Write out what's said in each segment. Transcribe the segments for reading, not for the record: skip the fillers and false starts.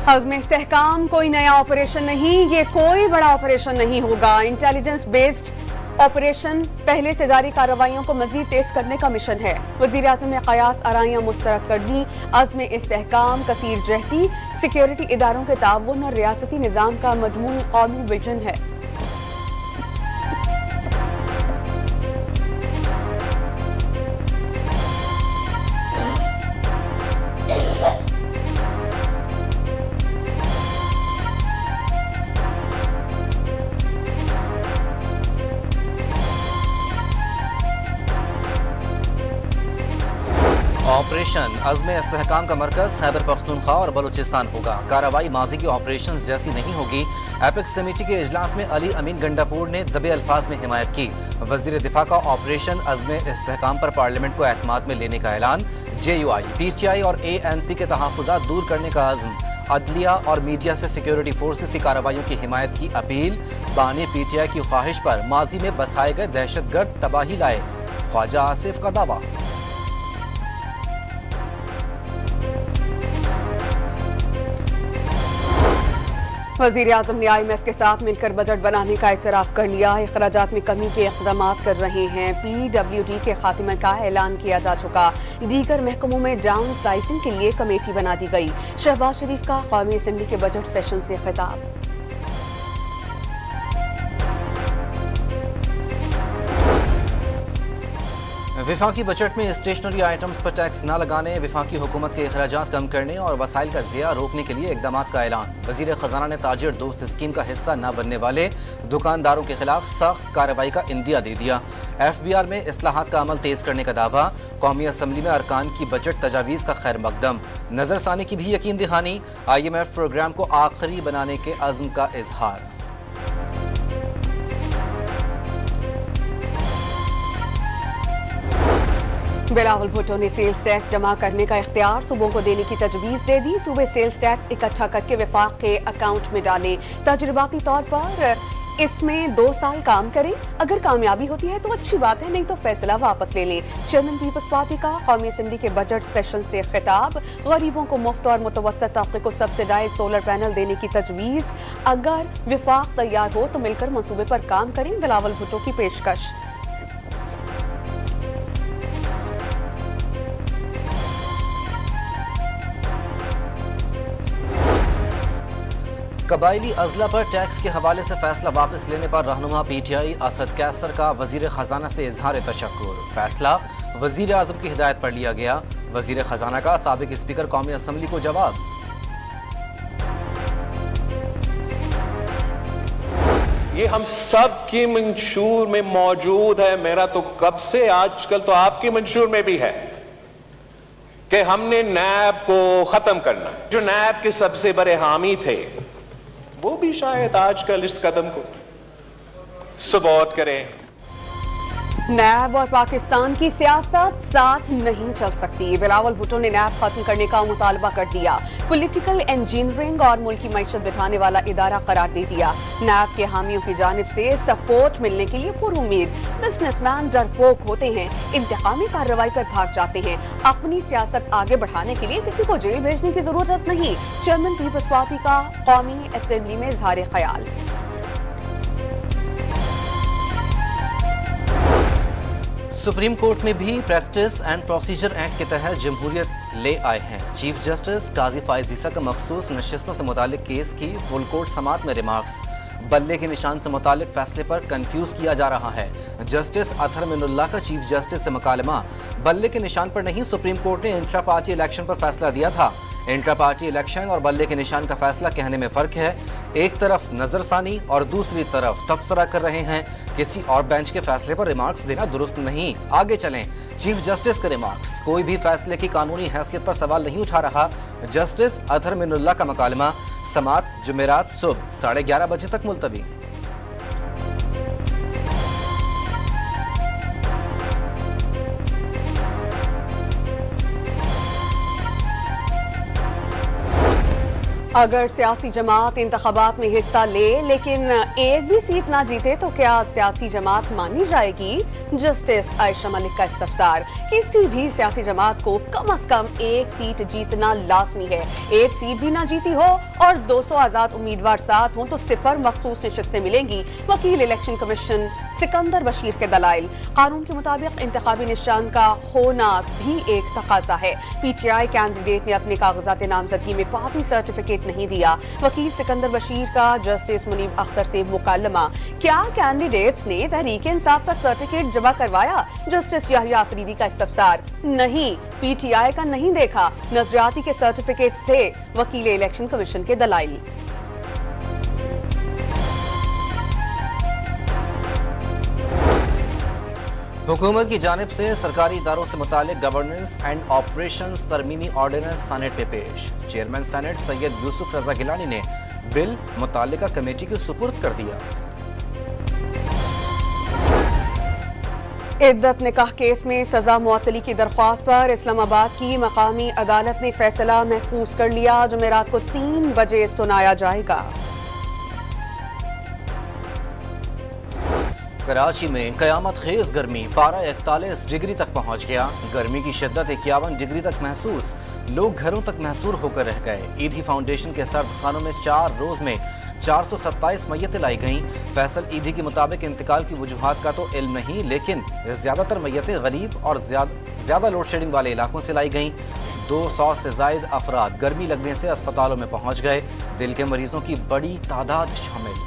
अज़्म इस्तेहकाम कोई नया ऑपरेशन नहीं, ये कोई बड़ा ऑपरेशन नहीं होगा। इंटेलिजेंस बेस्ड ऑपरेशन पहले से जारी कार्रवाइयों को मजीद तेज करने का मिशन है। वज़ीर आज़म ने क़यास आराइयाँ मुस्तरद कर दी। अज़्म इस्तेहकाम कसीर जहती सिक्योरिटी इदारों के ताउन और रियासती निज़ाम का मजमूई कौमी विजन है। ऑपरेशन अज़्म इस्तेहकाम का मरकज़ खैबर पख्तूनख्वा और बलूचिस्तान होगा। कार्रवाई माजी की ऑपरेशन जैसी नहीं होगी। एपिक्स कमेटी के इजलास में अली अमीन गंडापुर ने दबे अल्फाज में हिमायत की। वज़ीर दिफा का ऑपरेशन अज़्म इस्तेहकाम पर पार्लियामेंट को एतमाद में लेने का ऐलान। JUI, PTI और ANP के तहफ़्फ़ुज़ात दूर करने का अज़्म। अदलिया और मीडिया से सिक्योरिटी फोर्सेस की कार्रवाइयों की हिमायत की अपील। बानी PTI की ख्वाहिश पर माजी में बसाए गए दहशतगर्द तबाही लाए, ख्वाजा आसिफ का दावा। वज़ीर आज़म ने IMF के साथ मिलकर बजट बनाने का इतराफ़ कर लिया। अखराजात में कमी के इक़दाम कर रहे हैं। PWD के खात्मे का ऐलान किया जा चुका। दीगर महकमों में डाउन साइजिंग के लिए कमेटी बना दी गई। शहबाज शरीफ का कौमी असम्बली के बजट सेशन से खिताब। विफाकी बजट में स्टेशनरी आइटम्स पर टैक्स न लगाने, विफाकी हुकूमत के अखराजात कम करने और वसाइल का ज़िया रोकने के लिए इक़दाम का ऐलान। वज़ीर ख़जाना ने ताजिर दोस्त स्कीम का हिस्सा न बनने वाले दुकानदारों के खिलाफ सख्त कार्रवाई का इंदिया दे दिया। FBR में इस्लाहात का अमल तेज करने का दावा। कौमी असम्बली में अरकान की बजट तजावीज़ का खैर मकदम। नज़रसानी की भी यकीन दहानी। IMF प्रोग्राम को आखिरी बनाने के अज़्म का इजहार। बिलावल भुट्टो ने सेल्स टैक्स जमा करने का इख्तियार सूबों को देने की तजवीज़ दे दी। सूबे सेल्स टैक्स इकट्ठा करके विफाक के अकाउंट में डालें। तजुर्बाती तौर पर इसमें 2 साल काम करें। अगर कामयाबी होती है तो अच्छी बात है, नहीं तो फैसला वापस ले लें। चेयरमैन पीपल्स पार्टी का कौमी असम्बली के बजट सेशन से खिताब। गरीबों को मुफ्त और मुतवस्सित तबके को सब्सिडाइज सोलर पैनल देने की तजवीज़। अगर विफाक तैयार हो तो मिलकर मनसूबे पर काम करें। बिलावल भुट्टो की पेशकश। कबायली अजला पर टैक्स के हवाले से फैसला वापस लेने पर रहनुमा PTI असद कैसर का वजीर खजाना से इजहार तशक्कुर। फैसला वजीर आजम की हिदायत पर लिया गया। वजीर खजाना का साबिक स्पीकर कौमी असम्बली को जवाब। ये हम सब की मंशूर में मौजूद है। मेरा तो कब से, आजकल तो आपकी मंशूर में भी है कि हमने नैब को खत्म करना। जो नैब के सबसे बड़े हामी थे वो भी शायद आजकल इस कदम को सपोर्ट करें। नैब और पाकिस्तान की सियासत साथ नहीं चल सकती। बिलावल भुट्टो ने नैब खत्म करने का मुतालबा कर दिया। पॉलिटिकल इंजीनियरिंग और मुल्की मईशत बिठाने वाला इदारा करार दे दिया। नैब के हामियों की जानिब से सपोर्ट मिलने के लिए पुरुमीद बिजनेसमैन डरपोक होते हैं। इंतकामी कार्रवाई पर भाग जाते हैं। अपनी सियासत आगे बढ़ाने के लिए किसी को जेल भेजने की जरूरत नहीं। चेयरमैन पीपल्स पार्टी का कौमी असम्बली में इजहार ख्याल। सुप्रीम कोर्ट में भी प्रैक्टिस एंड प्रोसीजर एक्ट के तहत जमहूरियत ले आए हैं। चीफ जस्टिस काजी फाइज ईसा का मखसूस नशिस्तों से मुतालिक केस की फुल कोर्ट समात में रिमार्क्स। बल्ले के निशान से मुतालिक फैसले पर कंफ्यूज किया जा रहा है। जस्टिस अतहर मिनुल्लाह का चीफ जस्टिस से मुकालमा। बल्ले के निशान पर नहीं, सुप्रीम कोर्ट ने इंट्रा पार्टी इलेक्शन पर फैसला दिया था। इंट्रा पार्टी इलेक्शन और बल्ले के निशान का फैसला कहने में फर्क है। एक तरफ नजरसानी और दूसरी तरफ तबसरा कर रहे हैं। किसी और बेंच के फैसले पर रिमार्क्स देना दुरुस्त नहीं। आगे चलें। चीफ जस्टिस के रिमार्क्स। कोई भी फैसले की कानूनी हैसियत पर सवाल नहीं उठा रहा। जस्टिस अतहर मिनुल्लाह का मुकालमा। समात जुमेरात सुबह 11:30 बजे तक मुलतवी। अगर सियासी जमात इंतखाबात में हिस्सा ले लेकिन एक भी सीट ना जीते तो क्या सियासी जमात मानी जाएगी? जस्टिस आयशा मलिक का इस्तफसार। किसी भी सियासी जमात को कम से कम एक सीट जीतना लाजमी है। एक सीट भी ना जीती हो और 200 आजाद उम्मीदवार साथ हों तो सिफर मखसूस निशस्तें मिलेंगी। वकील इलेक्शन कमीशन सिकंदर बशीर के दलाइल। कानून के मुताबिक इंतखाबी निशान का होना भी एक तकाजा है। PTI कैंडिडेट ने अपने कागजात नामजदगी में पार्टी सर्टिफिकेट नहीं दिया। वकील सिकंदर बशीर का जस्टिस मुनीब अख्तर से मुकालमा। क्या कैंडिडेट्स ने तहरीक इंसाफ का सर्टिफिकेट जमा करवाया? जस्टिस याहिया अफरीदी का इस्तफसार। नहीं, PTI का नहीं देखा, नजरियाती के सर्टिफिकेट्स थे। वकील इलेक्शन कमीशन के दलाइल। हुकूमत की जानिब से सरकारी इदारों से मुतालिक गवर्नेंस एंड ऑपरेशंस तरमीमी ऑर्डिनेंस सेनेट में पेश। चेयरमैन सेनेट सैयद यूसुफ रजा गिलानी ने बिल मुतालिका कमेटी को सुपुर्द कर दिया। इद्दत निकाह केस में सजा मुअत्तली की दरख्वास्त पर इस्लामाबाद की मकामी अदालत ने फैसला महफूज कर लिया। जुमेरात को 3 बजे सुनाया जाएगा। कराची में कयामत खेज गर्मी, पारा 41 डिग्री तक पहुंच गया। गर्मी की शिद्दत 51 डिग्री तक महसूस। लोग घरों तक महसूर होकर रह गए। ईदी फाउंडेशन के सर्द खानों में 4 रोज में 427 मैयतें लाई गईं। फैसल ईदी के मुताबिक इंतकाल की वजूहात का तो इल्म नहीं, लेकिन ज्यादातर मैयतें गरीब और ज्यादा लोड शेडिंग वाले इलाकों से लाई गईं। 200 से जायद अफराद गर्मी लगने से अस्पतालों में पहुंच गए। दिल के मरीजों की बड़ी तादाद शामिल।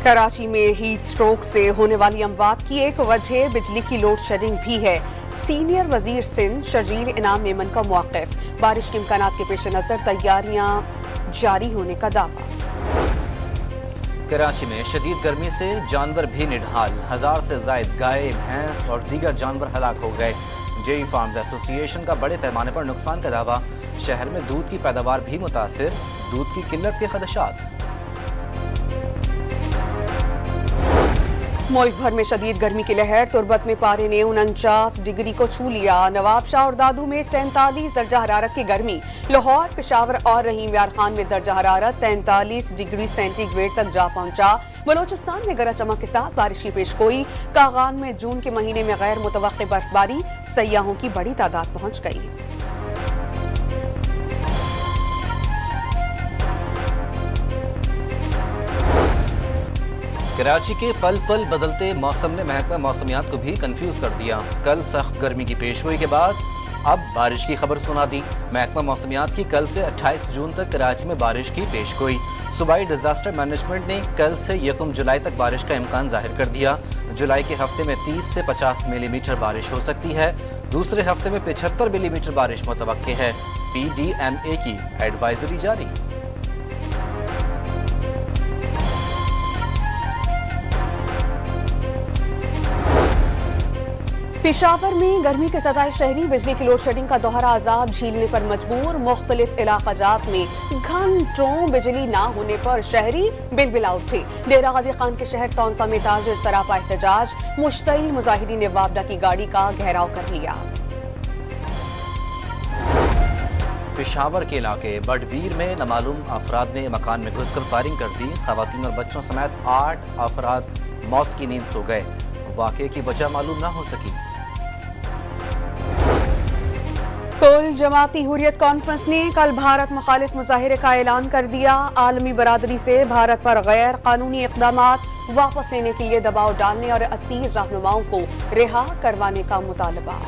कराची में हीट स्ट्रोक से होने वाली अमवात की एक वजह बिजली की लोड शेडिंग भी है। सीनियर वजीर सिंध शर्जील इनाम मेमन का मौक़िफ़। बारिश के इम्कानात के पेश नजर तैयारियां जारी होने का दावा। कराची में शदीद गर्मी से जानवर भी निढाल। 1000 से जायद गाय, भैंस और दीगर जानवर हलाक हो गए। जेई फार्म्स एसोसिएशन का बड़े पैमाने पर नुकसान का दावा। शहर में दूध की पैदावार भी मुतासिर। दूध की किल्लत के खदशात। मुल्क भर में शदीद गर्मी की लहर। तुर्बत में पारे ने 49 डिग्री को छू लिया। नवाबशाह और दादू में 47 दर्जा हरारत की गर्मी। लाहौर, पेशावर और रहीम यार खान में दर्जा हरारत 43 डिग्री सेंटीग्रेड तक जा पहुंचा। बलोचिस्तान में गरज चमक के साथ बारिश की पेशगोई। कागान में जून के महीने में गैर मुतवक्की बर्फबारी। सयाहों की बड़ी तादाद पहुंच गई। कराची के पल पल बदलते मौसम ने महकमा मौसमियात को भी कंफ्यूज कर दिया। कल सख्त गर्मी की पेशगोई के बाद अब बारिश की खबर सुना दी। महकमा मौसमियात की कल से 28 जून तक कराची में बारिश की पेशगोई। सूबाई डिजास्टर मैनेजमेंट ने कल से 1 जुलाई तक बारिश का इम्कान जाहिर कर दिया। जुलाई के हफ्ते में 30 से 50 मिलीमीटर बारिश हो सकती है। दूसरे हफ्ते में 75 मिलीमीटर बारिश मुतवक्के है। PDMA की एडवाइजरी जारी। पेशावर में गर्मी के सताए शहरी बिजली की लोड शेडिंग का दोहरा अजाब झेलने पर मजबूर। मुख्तलिफ इलाकाजात में घंटों बिजली ना होने पर शहरी बिलबिला उठे। डेरा गाजी खान के शहर तौनसा में ताजिर सरापा एहतजाज। मुश्तइल मुजाहिदीन ने वापडा की गाड़ी का घेराव कर लिया। पेशावर के इलाके बडबीर में नामालूम अफराद ने मकान में घुसकर फायरिंग कर दी। खवातीन और बच्चों समेत 8 अफराद मौत की नींद सो गए। वाक़े की वजह मालूम ना हो सकी। कुल जमाती हुर्रियत कॉन्फ्रेंस ने कल भारत मुखालिफ मुजाहिरे का ऐलान कर दिया। आलमी बरादरी से भारत पर गैर कानूनी इक़दामात वापस लेने के लिए दबाव डालने और असीर रहनुमाओं को रिहा करवाने का मुतालबा।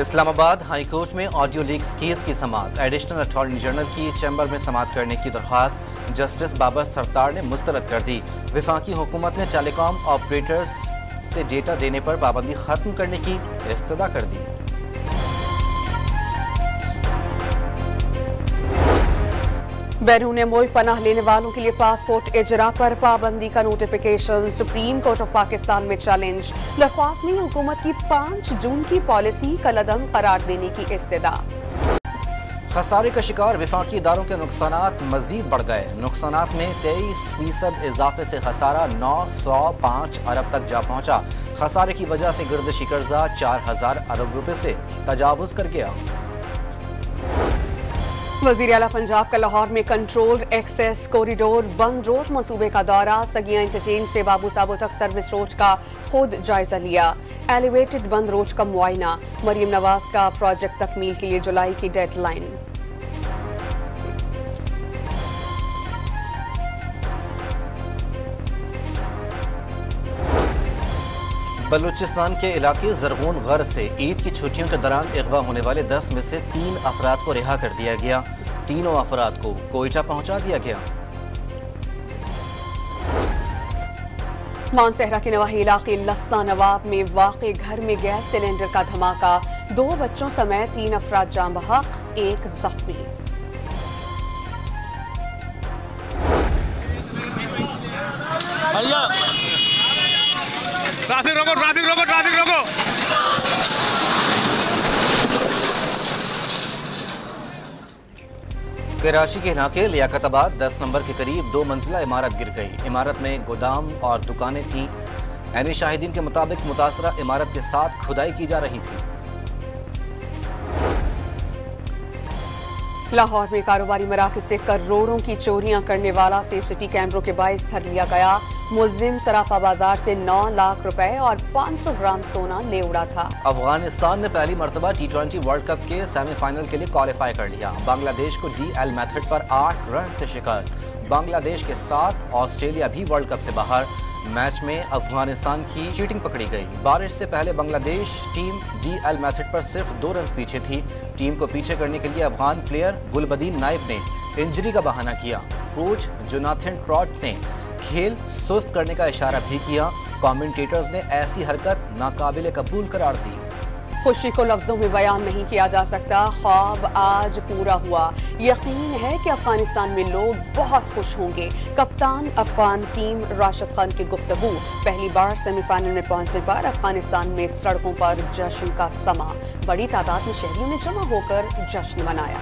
इस्लामाबाद हाई कोर्ट में ऑडियो लीक्स केस की समाअत। एडिशनल अटॉर्नी जनरल की चैम्बर में समाअत करने की दरख्वास्त जस्टिस बाबर सरतार ने मुस्तरद कर दी। वफाकी हुकूमत ने टेलीकॉम ऑपरेटर्स से डेटा देने पर पाबंदी खत्म करने की इस्तदा कर दी। बैरून मुल्क पनाह लेने वालों के लिए पासपोर्ट इजरा पर पाबंदी का notification. Supreme court of Pakistan में चैलेंज। दरख्वास्त में हुकूमत की 5 जून की पॉलिसी कलअदम करार देने की इस्तदा। खसारे का शिकार विफाकी इदारों के नुकसानात मजीद बढ़ गए। नुकसानात में 23% इजाफे से खसारा 905 अरब तक जा पहुंचा। खसारे की वजह से गर्दिशी कर्जा 4000 अरब रुपए से तजावुज कर गया। वज़ीर आला पंजाब का लाहौर में कंट्रोल्ड एक्सेस कॉरिडोर बंद रोड मंसूबे का दौरा। सगिया इंटरचेंज से बाबू साबो तक सर्विस रोड का खुद जायजा लिया। एलिवेटेड बंद रोड का मुआयना। मरीम नवाज का प्रोजेक्ट तकमील के लिए जुलाई की डेडलाइन। बलूचिस्तान के इलाके जरगोन गर से ईद की छुट्टियों के दौरान अगवा होने वाले 10 में से 3 अफराद को रिहा कर दिया गया। तीनों अफराद को कोयटा पहुंचा दिया गया। मानसहरा के नवाही इलाके लस्सा नवाब में वाक़े घर में गैस सिलेंडर का धमाका। 2 बच्चों समेत 3 अफराद जान बहक, 1 जख्मी। ट्रैफिक रोको, ट्रैफिक रोको, ट्रैफिक रोको। कराची के इलाके लियाकताबाद 10 नंबर के करीब 2 मंजिला इमारत गिर गई। इमारत में गोदाम और दुकानें थीं। ऐने शाहिदीन के मुताबिक मुतासरा इमारत के साथ खुदाई की जा रही थी। लाहौर में कारोबारी मराकज से करोड़ों की चोरियां करने वाला सेफ सिटी कैमरों के बाइस धर लिया गया। मुल्जिम सराफा बाजार से 9 लाख रुपए और 500 ग्राम सोना ले उड़ा था। अफगानिस्तान ने पहली मरतबा T20 वर्ल्ड कप के सेमीफाइनल के लिए क्वालिफाई कर लिया। बांग्लादेश को DL मेथड पर 8 रन से शिकस्त। बांग्लादेश के साथ ऑस्ट्रेलिया भी वर्ल्ड कप से बाहर। मैच में अफगानिस्तान की चीटिंग पकड़ी गई। बारिश से पहले बांग्लादेश टीम DL मेथड पर सिर्फ 2 रन पीछे थी। टीम को पीछे करने के लिए अफगान प्लेयर गुलबदीन नाइब ने इंजरी का बहाना किया। कोच जोनाथन ट्रॉट ने खेल सुस्त करने का इशारा भी किया। कमेंटेटर्स ने ऐसी हरकत नाकाबिले कबूल करार दी। खुशी को लफ्जों में बयान नहीं किया जा सकता। ख्वाब आज पूरा हुआ। यकीन है कि अफगानिस्तान में लोग बहुत खुश होंगे। कप्तान अफगान टीम राशिद खान की गुफ्तगू। पहली बार सेमीफाइनल में पहुंचने पर अफगानिस्तान में सड़कों पर जश्न का समा। बड़ी तादाद में शहरियों ने जमा होकर जश्न मनाया।